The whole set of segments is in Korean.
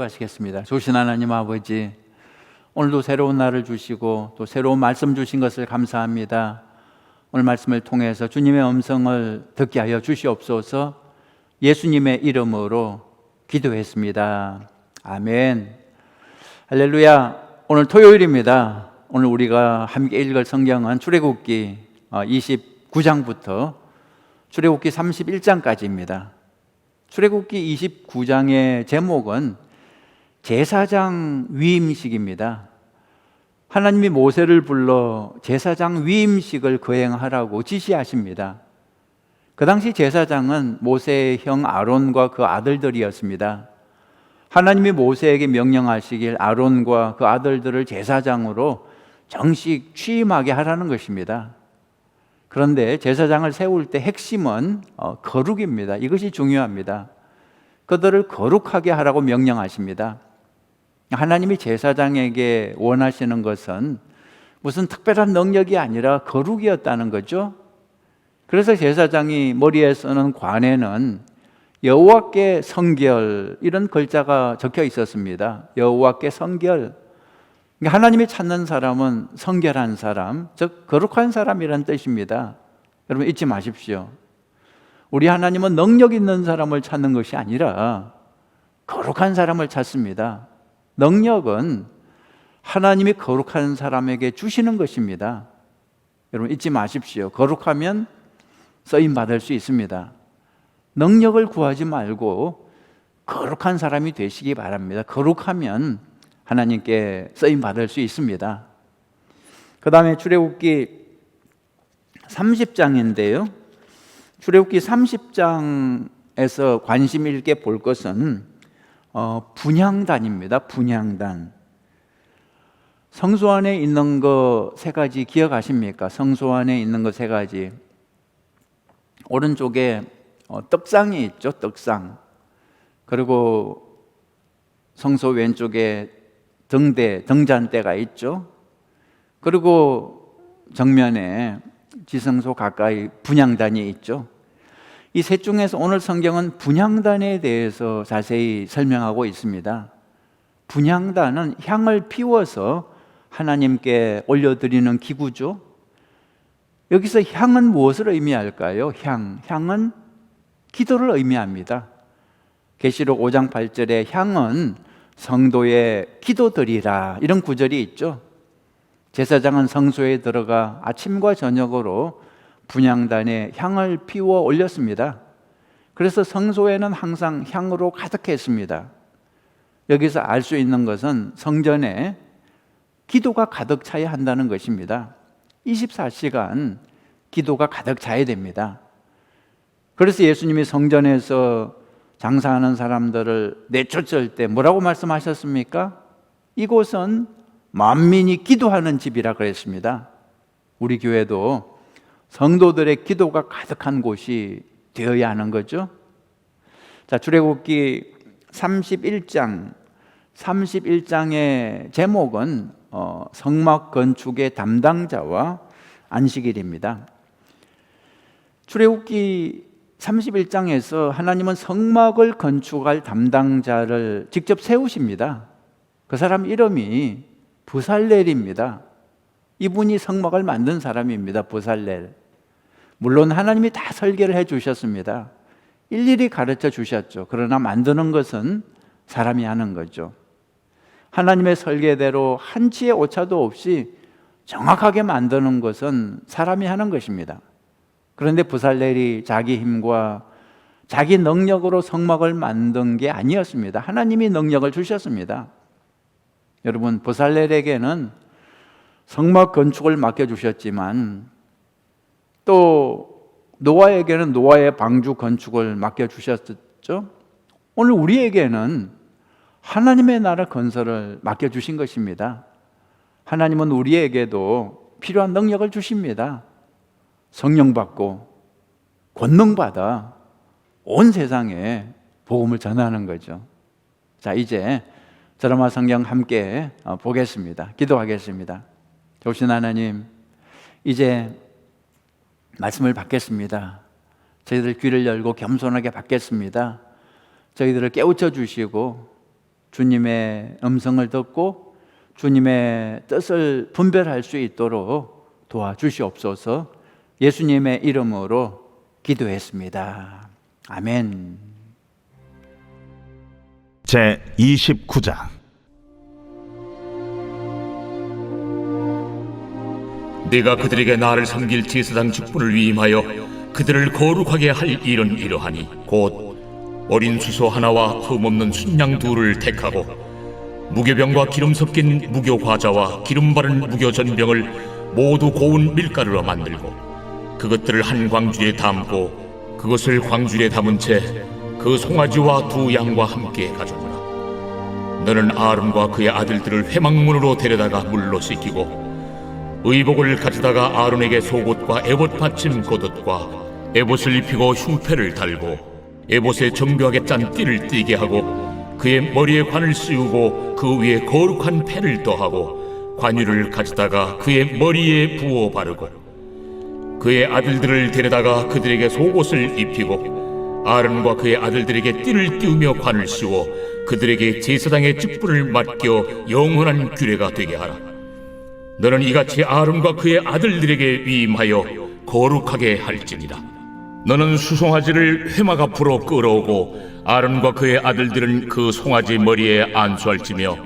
기도하시겠습니다. 좋으신 하나님 아버지, 오늘도 새로운 날을 주시고 또 새로운 말씀 주신 것을 감사합니다. 오늘 말씀을 통해서 주님의 음성을 듣게 하여 주시옵소서. 예수님의 이름으로 기도했습니다. 아멘. 할렐루야. 오늘 토요일입니다. 오늘 우리가 함께 읽을 성경은 출애굽기 29장부터 출애굽기 31장까지입니다. 출애굽기 29장의 제목은 제사장 위임식입니다. 하나님이 모세를 불러 제사장 위임식을 거행하라고 지시하십니다. 그 당시 제사장은 모세의 형 아론과 그 아들들이었습니다. 하나님이 모세에게 명령하시길 아론과 그 아들들을 제사장으로 정식 취임하게 하라는 것입니다. 그런데 제사장을 세울 때 핵심은 거룩입니다. 이것이 중요합니다. 그들을 거룩하게 하라고 명령하십니다. 하나님이 제사장에게 원하시는 것은 무슨 특별한 능력이 아니라 거룩이었다는 거죠. 그래서 제사장이 머리에 쓰는 관에는 여호와께 성결 이런 글자가 적혀 있었습니다. 여호와께 성결. 하나님이 찾는 사람은 성결한 사람, 즉 거룩한 사람이라는 뜻입니다. 여러분 잊지 마십시오. 우리 하나님은 능력 있는 사람을 찾는 것이 아니라 거룩한 사람을 찾습니다. 능력은 하나님이 거룩한 사람에게 주시는 것입니다. 여러분 잊지 마십시오. 거룩하면 쓰임 받을 수 있습니다. 능력을 구하지 말고 거룩한 사람이 되시기 바랍니다. 거룩하면 하나님께 쓰임 받을 수 있습니다. 그 다음에 출애굽기 30장인데요. 출애굽기 30장에서 관심 있게 볼 것은 분향단입니다. 분향단. 성소 안에 있는 거 세 가지 기억하십니까? 성소 안에 있는 거 세 가지. 오른쪽에 떡상이 있죠. 떡상. 그리고 성소 왼쪽에 등잔대가 있죠. 그리고 정면에 지성소 가까이 분향단이 있죠. 이 셋 중에서 오늘 성경은 분향단에 대해서 자세히 설명하고 있습니다. 분향단은 향을 피워서 하나님께 올려드리는 기구죠. 여기서 향은 무엇을 의미할까요? 향은 기도를 의미합니다. 계시록 5장 8절에 향은 성도의 기도드리라 이런 구절이 있죠. 제사장은 성소에 들어가 아침과 저녁으로 분향단에 향을 피워 올렸습니다. 그래서 성소에는 항상 향으로 가득했습니다. 여기서 알 수 있는 것은 성전에 기도가 가득 차야 한다는 것입니다. 24시간 기도가 가득 차야 됩니다. 그래서 예수님이 성전에서 장사하는 사람들을 내쫓을 때 뭐라고 말씀하셨습니까? 이곳은 만민이 기도하는 집이라 그랬습니다. 우리 교회도 성도들의 기도가 가득한 곳이 되어야 하는 거죠. 자, 출애굽기 31장의 제목은 성막 건축의 담당자와 안식일입니다. 출애굽기 31장에서 하나님은 성막을 건축할 담당자를 직접 세우십니다. 그 사람 이름이 브살렐입니다. 이분이 성막을 만든 사람입니다. 브살렐. 물론 하나님이 다 설계를 해 주셨습니다. 일일이 가르쳐 주셨죠. 그러나 만드는 것은 사람이 하는 거죠. 하나님의 설계대로 한치의 오차도 없이 정확하게 만드는 것은 사람이 하는 것입니다. 그런데 브살렐이 자기 힘과 자기 능력으로 성막을 만든 게 아니었습니다. 하나님이 능력을 주셨습니다. 여러분, 브살렐에게는 성막 건축을 맡겨주셨지만 또 노아에게는 노아의 방주 건축을 맡겨주셨죠. 오늘 우리에게는 하나님의 나라 건설을 맡겨주신 것입니다. 하나님은 우리에게도 필요한 능력을 주십니다. 성령 받고 권능 받아 온 세상에 복음을 전하는 거죠. 자, 이제 드라마 성경 함께 보겠습니다. 기도하겠습니다. 좋으신 하나님, 이제 말씀을 받겠습니다. 저희들 귀를 열고 겸손하게 받겠습니다. 저희들을 깨우쳐 주시고 주님의 음성을 듣고 주님의 뜻을 분별할 수 있도록 도와주시옵소서. 예수님의 이름으로 기도했습니다. 아멘. 제29장 네가 그들에게 나를 섬길 제사장 직분을 위임하여 그들을 거룩하게 할 일은 이러하니 곧 어린 수소 하나와 흠없는 순양 둘을 택하고 무교병과 기름 섞인 무교 과자와 기름 바른 무교 전병을 모두 고운 밀가루로 만들고 그것들을 한 광주리에 담고 그것을 광주리에 담은 채 그 송아지와 두 양과 함께 가져오라. 너는 아론과 그의 아들들을 회막문으로 데려다가 물로 씻기고 의복을 가져다가 아론에게 속옷과 에봇 받침 겉옷과 에봇을 입히고 흉패를 달고 에봇에 정교하게 짠 띠를 띠게 하고 그의 머리에 관을 씌우고 그 위에 거룩한 패를 더하고 관유를 가져다가 그의 머리에 부어 바르고 그의 아들들을 데려다가 그들에게 속옷을 입히고 아론과 그의 아들들에게 띠를 띄우며 관을 씌워 그들에게 제사장의 직분을 맡겨 영원한 규례가 되게 하라. 너는 이같이 아론과 그의 아들들에게 위임하여 거룩하게 할지니라. 너는 수송아지를 회막 앞으로 끌어오고 아론과 그의 아들들은 그 송아지 머리에 안수할지며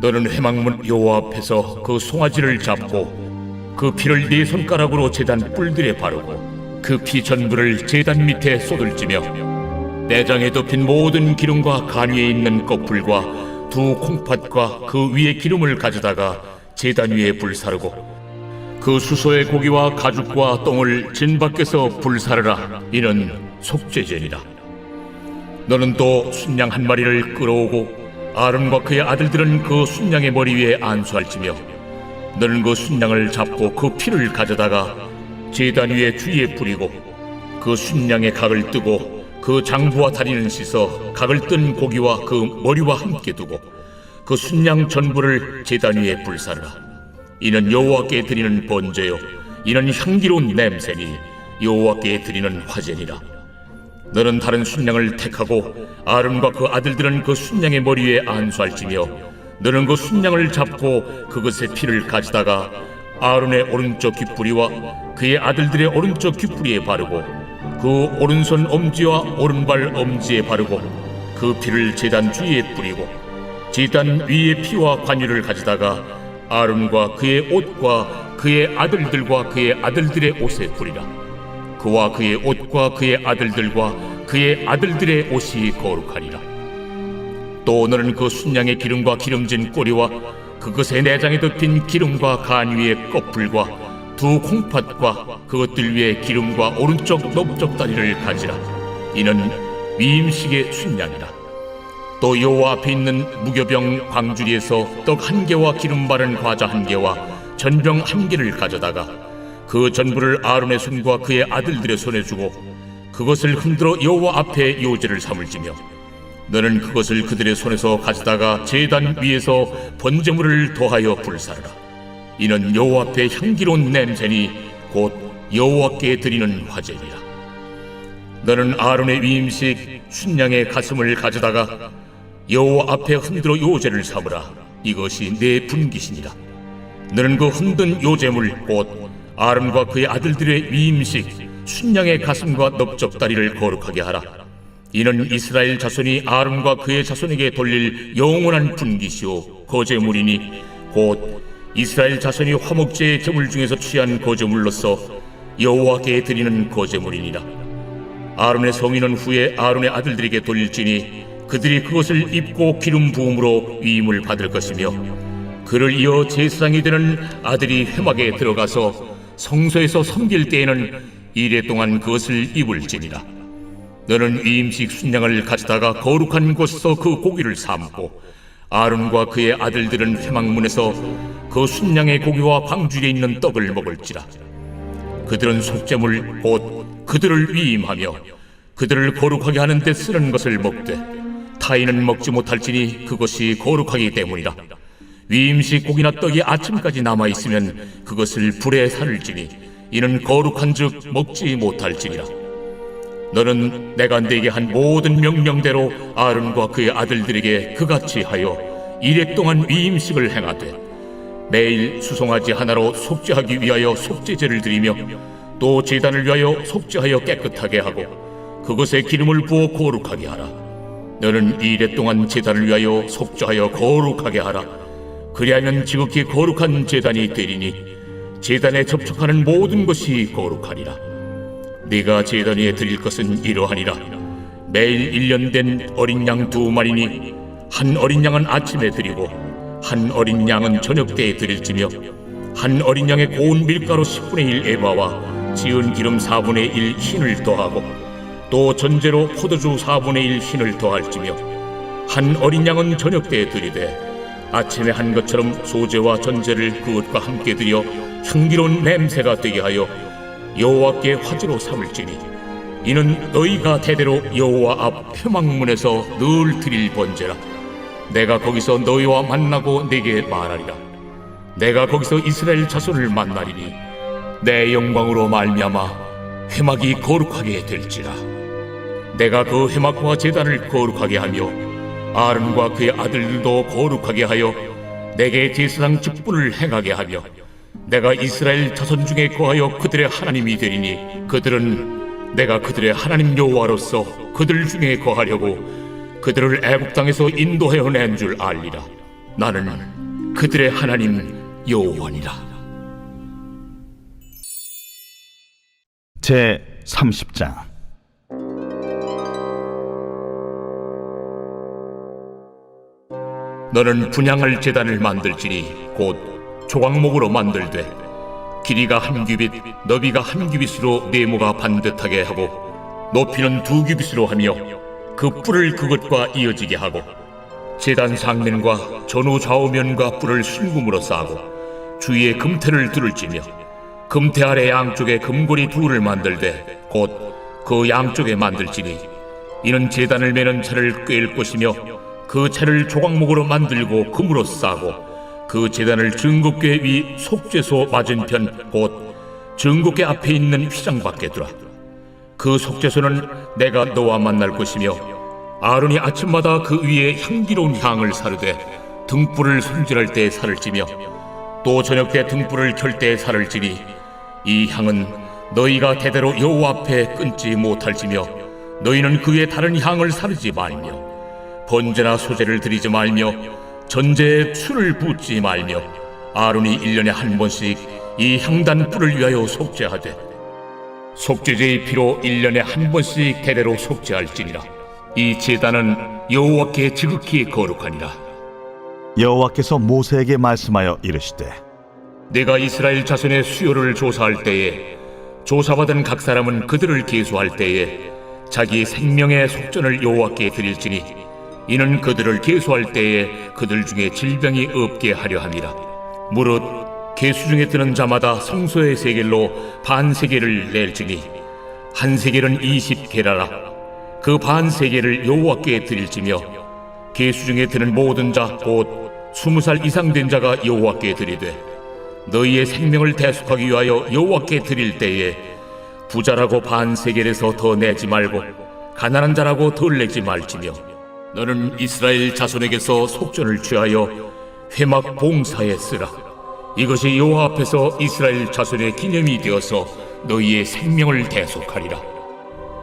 너는 회막문 여호와 앞에서 그 송아지를 잡고 그 피를 네 손가락으로 제단 뿔들에 바르고 그 피 전부를 제단 밑에 쏟을지며 내장에 덮인 모든 기름과 간 위에 있는 꺼풀과 두 콩팥과 그 위에 기름을 가져다가 제단 위에 불사르고 그 수소의 고기와 가죽과 똥을 진 밖에서 불사르라. 이는 속죄제니라. 너는 또 순양 한 마리를 끌어오고 아론과 그의 아들들은 그 순양의 머리 위에 안수할지며 너는 그 순양을 잡고 그 피를 가져다가 제단 위에 주위에 뿌리고 그 순양의 각을 뜨고 그 장부와 다리는 씻어 각을 뜬 고기와 그 머리와 함께 두고 그 순양 전부를 제단 위에 불사르라. 이는 여호와께 드리는 번제요 이는 향기로운 냄새니 여호와께 드리는 화제니라. 너는 다른 순양을 택하고 아론과 그 아들들은 그 순양의 머리 위에 안수할지며 너는 그 순양을 잡고 그것의 피를 가져다가 아론의 오른쪽 귓뿌리와 그의 아들들의 오른쪽 귓뿌리에 바르고 그 오른손 엄지와 오른발 엄지에 바르고 그 피를 제단 주위에 뿌리고 제단 위에 피와 관유를 가져다가 아론과 그의 옷과 그의 아들들과 그의 아들들의 옷에 뿌리라. 그와 그의 옷과 그의 아들들과 그의 아들들의 옷이 거룩하리라. 또 너는 그 순양의 기름과 기름진 꼬리와 그것의 내장에 덮인 기름과 간 위에 꺼풀과 두 콩팥과 그것들 위에 기름과 오른쪽 넓적 다리를 가지라. 이는 위임식의 순양이라. 또 여호와 앞에 있는 무교병 광주리에서 떡 한 개와 기름 바른 과자 한 개와 전병 한 개를 가져다가 그 전부를 아론의 손과 그의 아들들의 손에 주고 그것을 흔들어 여호와 앞에 요제를 삼을지며 너는 그것을 그들의 손에서 가져다가 제단 위에서 번제물을 더하여 불사르라. 이는 여호와 앞에 향기로운 냄새니 곧 여호와께 드리는 화제니라. 너는 아론의 위임식 순양의 가슴을 가져다가 여호와 앞에 흔들어 요제를 삼으라. 이것이 내 분깃이니라. 너는 그 흔든 요제물 곧 아론과 그의 아들들의 위임식 순양의 가슴과 넓적 다리를 거룩하게 하라. 이는 이스라엘 자손이 아론과 그의 자손에게 돌릴 영원한 분깃이요 거제물이니 곧 이스라엘 자손이 화목제의 제물 중에서 취한 거제물로서 여호와께 드리는 거제물이니라. 아론의 성인은 후에 아론의 아들들에게 돌릴지니 그들이 그것을 입고 기름 부음으로 위임을 받을 것이며 그를 이어 제사장이 되는 아들이 회막에 들어가서 성소에서 섬길 때에는 이레 동안 그것을 입을지니라. 너는 위임식 순양을 가져다가 거룩한 곳에서 그 고기를 삶고 아론과 그의 아들들은 회막문에서 그 순양의 고기와 광주리에 있는 떡을 먹을지라. 그들은 속죄물 곧 그들을 위임하며 그들을 거룩하게 하는 데 쓰는 것을 먹되 타인은 먹지 못할지니 그것이 거룩하기 때문이라. 위임식 고기나 떡이 아침까지 남아있으면 그것을 불에 살을지니 이는 거룩한즉 먹지 못할지니라. 너는 내가 네게 한 모든 명령대로 아론과 그의 아들들에게 그같이 하여 이레 동안 위임식을 행하되 매일 수송아지 하나로 속죄하기 위하여 속죄제를 드리며 또 제단을 위하여 속죄하여 깨끗하게 하고 그것에 기름을 부어 거룩하게 하라. 너는 이레 동안 제단을 위하여 속죄하여 거룩하게 하라. 그리하면 지극히 거룩한 제단이 되리니 제단에 접촉하는 모든 것이 거룩하리라. 네가 제단 위에 드릴 것은 이러하니라. 매일 1년 된 어린 양 2마리니 한 어린 양은 아침에 드리고 한 어린 양은 저녁 때에 드릴지며 한 어린 양의 고운 밀가루 10분의 1 에바와 지은 기름 4분의 1 흰을 더하고 또 전제로 포도주 4분의 1 흰을 더할지며 한 어린 양은 저녁 때에 드리되 아침에 한 것처럼 소제와 전제를 그것과 함께 드려 향기로운 냄새가 되게 하여 여호와께 화제로 삼을지니 이는 너희가 대대로 여호와 앞 회막문에서 늘 드릴 번제라. 내가 거기서 너희와 만나고 네게 말하리라. 내가 거기서 이스라엘 자손을 만나리니 내 영광으로 말미암아 회막이 거룩하게 될지라. 내가 그 회막과 제단을 거룩하게 하며 아론과 그의 아들들도 거룩하게 하여 내게 제사장 직분을 행하게 하며 내가 이스라엘 자손 중에 거하여 그들의 하나님이 되리니 그들은 내가 그들의 하나님 여호와로서 그들 중에 거하려고 그들을 애국 땅에서 인도하여 낸 줄 알리라. 나는 그들의 하나님 여호와니라. 제 30장. 너는 분향할 제단을 만들지니 곧 조각목으로 만들되 길이가 1규빗 너비가 1규빗으로 네모가 반듯하게 하고 높이는 2규빗으로 하며 그 뿔을 그것과 이어지게 하고 제단 상면과 전후 좌우면과 뿔을 순금으로 싸고 주위에 금태를 두를지며 금태 아래 양쪽에 금고리 2를 만들되 곧 그 양쪽에 만들지니 이는 제단을 매는 차를 꿰일 것이며 그 차를 조각목으로 만들고 금으로 싸고 그 제단을 증거궤 위 속죄소 맞은편 곧 증거궤 앞에 있는 휘장 밖에 두라. 그 속죄소는 내가 너와 만날 것이며 아론이 아침마다 그 위에 향기로운 향을 사르되 등불을 손질할 때 살을 찌며 또 저녁 때 등불을 켤 때 살을 찌니 이 향은 너희가 대대로 여호와 앞에 끊지 못할지며 너희는 그 위에 다른 향을 사르지 말며 번제나 소제를 드리지 말며 전제에 술을 붓지 말며 아론이 1년에 한 번씩 이 향단 뿔을 위하여 속죄하되 속죄제의 피로 1년에 한 번씩 대대로 속죄할지니라. 이 제단은 여호와께 지극히 거룩하니라. 여호와께서 모세에게 말씀하여 이르시되 내가 이스라엘 자손의 수요를 조사할 때에 조사받은 각 사람은 그들을 계수할 때에 자기 생명의 속전을 여호와께 드릴지니 이는 그들을 계수할 때에 그들 중에 질병이 없게 하려 함이라. 무릇 계수 중에 드는 자마다 성소의 세겔로 반 세겔을 낼지니 한 세겔은 20게라라. 그 반 세겔을 여호와께 드릴지며 계수 중에 드는 모든 자 곧 20살 이상 된 자가 여호와께 드리되 너희의 생명을 대속하기 위하여 여호와께 드릴 때에 부자라고 반 세겔에서 더 내지 말고 가난한 자라고 덜 내지 말지며 너는 이스라엘 자손에게서 속전을 취하여 회막 봉사에 쓰라. 이것이 여호와 앞에서 이스라엘 자손의 기념이 되어서 너희의 생명을 대속하리라.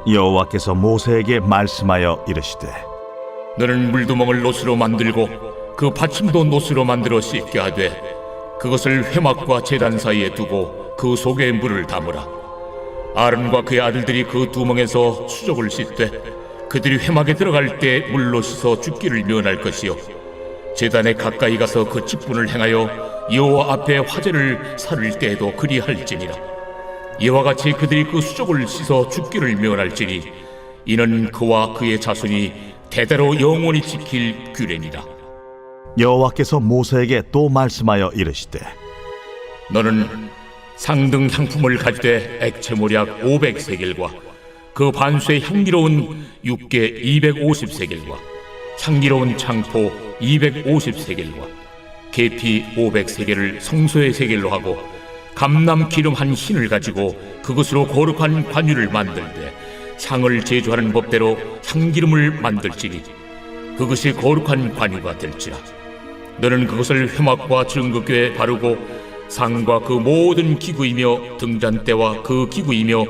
여호와께서 모세에게 말씀하여 이르시되 너는 물두멍을 노스로 만들고 그 받침도 노스로 만들어 씻게 하되 그것을 회막과 제단 사이에 두고 그 속에 물을 담으라. 아론과 그의 아들들이 그 두멍에서 수족을 씻되 그들이 회막에 들어갈 때 물로 씻어 죽기를 면할 것이요 제단에 가까이 가서 그 직분을 행하여 여호와 앞에 화제를 살을 때에도 그리할지니라. 이와 같이 그들이 그 수족을 씻어 죽기를 면할지니 이는 그와 그의 자손이 대대로 영원히 지킬 규례니라. 여호와께서 모세에게 또 말씀하여 이르시되 너는 상등 향품을 가지되 액체모략 500세겔과 그 반수의 향기로운 육개 250세겔과 향기로운 창포 250세겔과 계피 500세겔을 성소의 세겔로 하고 감람 기름 한 흰을 가지고 그것으로 거룩한 관유를 만들되 향을 제조하는 법대로 향기름을 만들지니 그것이 거룩한 관유가 될지라. 너는 그것을 회막과 증거궤에 바르고 상과 그 모든 기구이며 등잔대와 그 기구이며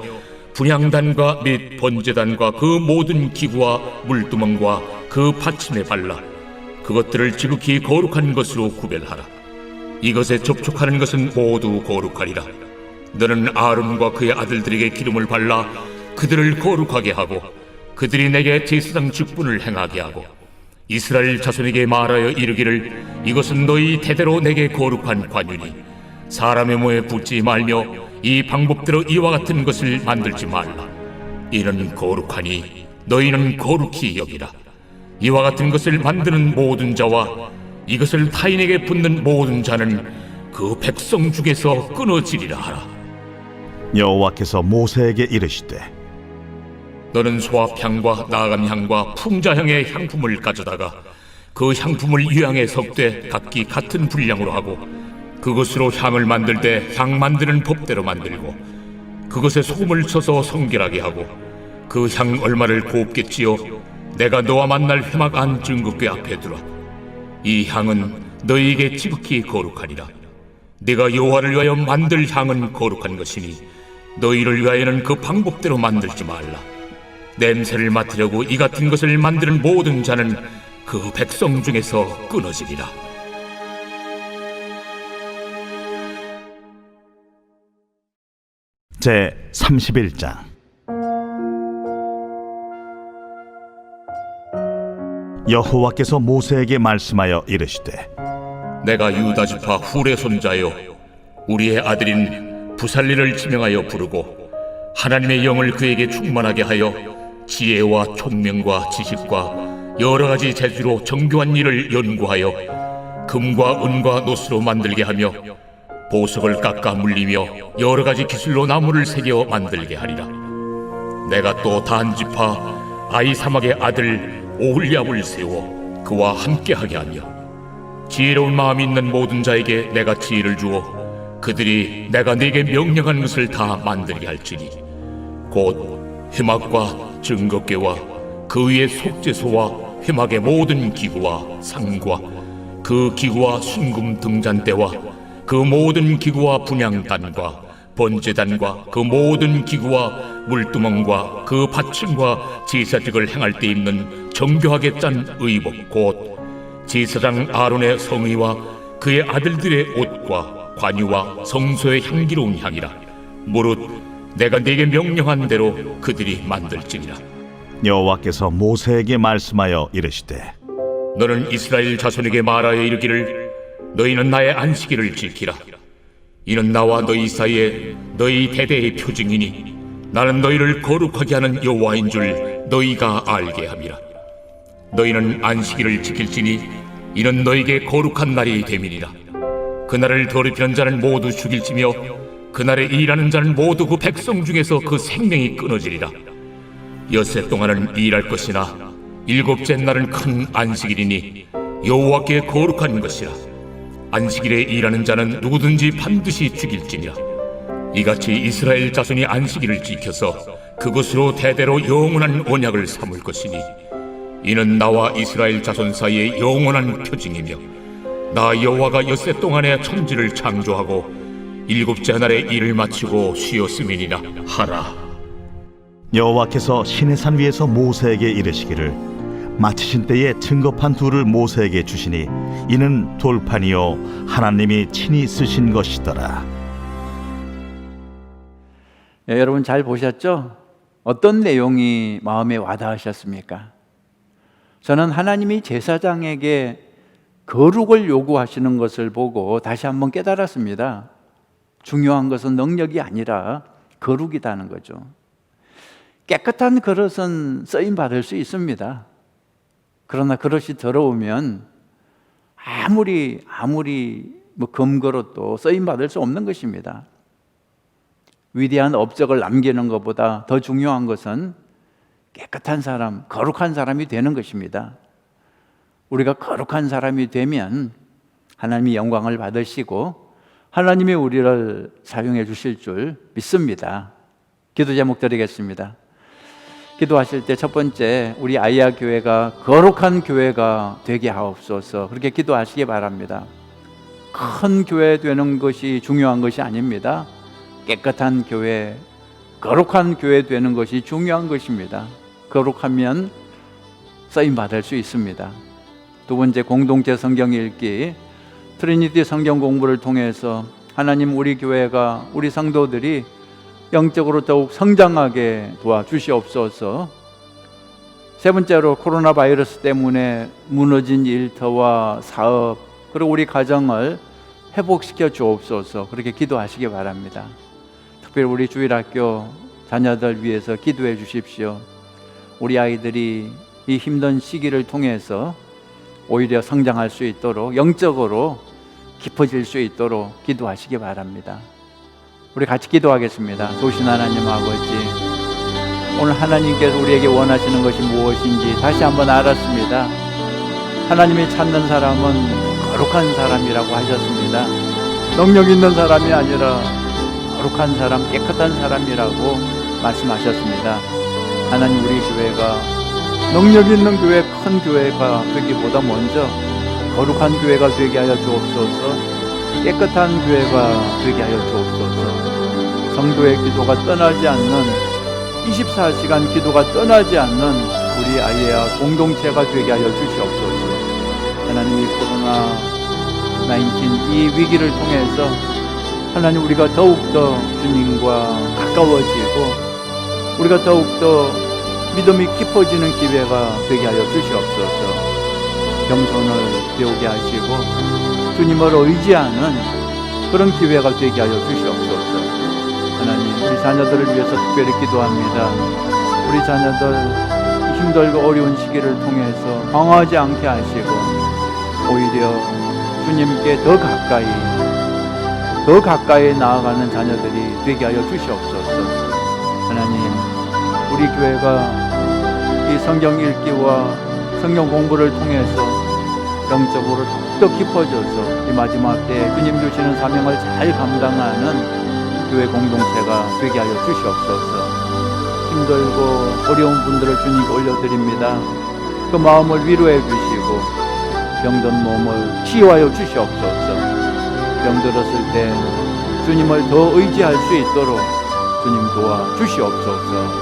분향단과 및 번제단과 그 모든 기구와 물두멍과 그 받침에 발라 그것들을 지극히 거룩한 것으로 구별하라. 이것에 접촉하는 것은 모두 거룩하리라. 너는 아론과 그의 아들들에게 기름을 발라 그들을 거룩하게 하고 그들이 내게 제사장 직분을 행하게 하고 이스라엘 자손에게 말하여 이르기를 이것은 너희 대대로 내게 거룩한 관유니 사람의 모에 붙지 말며 이 방법대로 이와 같은 것을 만들지 말라. 이는 거룩하니 너희는 거룩히 여기라. 이와 같은 것을 만드는 모든 자와 이것을 타인에게 붓는 모든 자는 그 백성 중에서 끊어지리라 하라. 여호와께서 모세에게 이르시되 너는 소합향과 나감향과 풍자향의 향품을 가져다가 그 향품을 유향에 섞되 각기 같은 분량으로 하고 그것으로 향을 만들 때 향 만드는 법대로 만들고 그것에 소금을 쳐서 성결하게 하고 그 향 얼마를 곱게 찌어 내가 너와 만날 회막 안 증거궤 앞에 두라. 이 향은 너희에게 지극히 거룩하니라. 네가 여호와를 위하여 만들 향은 거룩한 것이니 너희를 위하여는 그 방법대로 만들지 말라. 냄새를 맡으려고 이 같은 것을 만드는 모든 자는 그 백성 중에서 끊어지리라. 제 31장 여호와께서 모세에게 말씀하여 이르시되 내가 유다 지파 훌의 손자여 우리의 아들인 부살리를 지명하여 부르고 하나님의 영을 그에게 충만하게 하여 지혜와 총명과 지식과 여러 가지 재주로 정교한 일을 연구하여 금과 은과 노스로 만들게 하며 보석을 깎아 물리며 여러 가지 기술로 나무를 새겨 만들게 하리라. 내가 또 단 지파 아이사막의 아들 오홀리압을 세워 그와 함께하게 하며 지혜로운 마음이 있는 모든 자에게 내가 지혜를 주어 그들이 내가 네게 명령한 것을 다 만들게 할지니 곧 회막과 증거궤와 그 위의 속죄소와 회막의 모든 기구와 상과 그 기구와 순금 등잔대와 그 모든 기구와 분향단과 번제단과 그 모든 기구와 물두멍과 그 받침과 제사직을 행할 때 입는 정교하게 짠 의복 곧 제사장 아론의 성의와 그의 아들들의 옷과 관유와 성소의 향기로운 향이라. 무릇 내가 네게 명령한 대로 그들이 만들지니라. 여호와께서 모세에게 말씀하여 이르시되 너는 이스라엘 자손에게 말하여 이르기를 너희는 나의 안식일을 지키라. 이는 나와 너희 사이에 너희 대대의 표징이니 나는 너희를 거룩하게 하는 여호와인 줄 너희가 알게 함이라. 너희는 안식일을 지킬지니 이는 너희에게 거룩한 날이 됨이니라. 그날을 더럽히는 자는 모두 죽일지며 그날에 일하는 자는 모두 그 백성 중에서 그 생명이 끊어지리라. 엿새 동안은 일할 것이나 일곱째 날은 큰 안식일이니 여호와께 거룩한 것이라. 안식일에 일하는 자는 누구든지 반드시 죽일지니라. 이같이 이스라엘 자손이 안식일을 지켜서 그것으로 대대로 영원한 언약을 삼을 것이니 이는 나와 이스라엘 자손 사이의 영원한 표징이며 나 여호와가 엿새 동안에 천지를 창조하고 일곱째 날에 일을 마치고 쉬었음이니라 하라. 여호와께서 시내산 위에서 모세에게 이르시기를 마치신 때에 증거판 둘을 모세에게 주시니 이는 돌판이요 하나님이 친히 쓰신 것이더라. 여러분 잘 보셨죠? 어떤 내용이 마음에 와닿으셨습니까? 저는 하나님이 제사장에게 거룩을 요구하시는 것을 보고 다시 한번 깨달았습니다. 중요한 것은 능력이 아니라 거룩이라는 거죠. 깨끗한 그릇은 쓰임 받을 수 있습니다. 그러나 그릇이 더러우면 아무리 금그릇도 쓰임 받을 수 없는 것입니다. 위대한 업적을 남기는 것보다 더 중요한 것은 깨끗한 사람, 거룩한 사람이 되는 것입니다. 우리가 거룩한 사람이 되면 하나님이 영광을 받으시고 하나님이 우리를 사용해 주실 줄 믿습니다. 기도 제목 드리겠습니다. 기도하실 때 첫 번째, 우리 아이야 교회가 거룩한 교회가 되게 하옵소서. 그렇게 기도하시기 바랍니다. 큰 교회 되는 것이 중요한 것이 아닙니다. 깨끗한 교회, 거룩한 교회 되는 것이 중요한 것입니다. 거룩하면 쓰임 받을 수 있습니다. 두 번째, 공동체 성경 읽기. 트리니티 성경 공부를 통해서 하나님, 우리 교회가, 우리 성도들이 영적으로 더욱 성장하게 도와주시옵소서. 세 번째로, 코로나 바이러스 때문에 무너진 일터와 사업, 그리고 우리 가정을 회복시켜 주옵소서. 그렇게 기도하시기 바랍니다. 특별히 우리 주일학교 자녀들 위해서 기도해 주십시오. 우리 아이들이 이 힘든 시기를 통해서 오히려 성장할 수 있도록, 영적으로 깊어질 수 있도록 기도하시기 바랍니다. 우리 같이 기도하겠습니다. 좋으신 하나님 아버지, 오늘 하나님께서 우리에게 원하시는 것이 무엇인지 다시 한번 알았습니다. 하나님이 찾는 사람은 거룩한 사람이라고 하셨습니다. 능력 있는 사람이 아니라 거룩한 사람, 깨끗한 사람이라고 말씀하셨습니다. 하나님, 우리 교회가 능력 있는 교회, 큰 교회가 되기보다 먼저 거룩한 교회가 되게 하여 주옵소서. 깨끗한 교회가 되게 하여 주옵소서. 성도의 기도가 떠나지 않는, 24시간 기도가 떠나지 않는 우리 아이야 공동체가 되게 하여 주시옵소서. 하나님, 이 코로나19 이 위기를 통해서 하나님, 우리가 더욱더 주님과 가까워지고 우리가 더욱더 믿음이 깊어지는 기회가 되게 하여 주시옵소서. 겸손을 배우게 하시고 주님을 의지하는 그런 기회가 되게 하여 주시옵소서. 하나님, 우리 자녀들을 위해서 특별히 기도합니다. 우리 자녀들 힘들고 어려운 시기를 통해서 방황하지 않게 하시고 오히려 주님께 더 가까이 나아가는 자녀들이 되게 하여 주시옵소서. 하나님, 우리 교회가 이 성경 읽기와 성경 공부를 통해서 영적으로 더 깊어져서 이 마지막 때 주님 주시는 사명을 잘 감당하는 교회 공동체가 되게 하여 주시옵소서. 힘들고 어려운 분들을 주님께 올려드립니다. 그 마음을 위로해 주시고 병든 몸을 치유하여 주시옵소서. 병들었을 때 주님을 더 의지할 수 있도록 주님 도와 주시옵소서.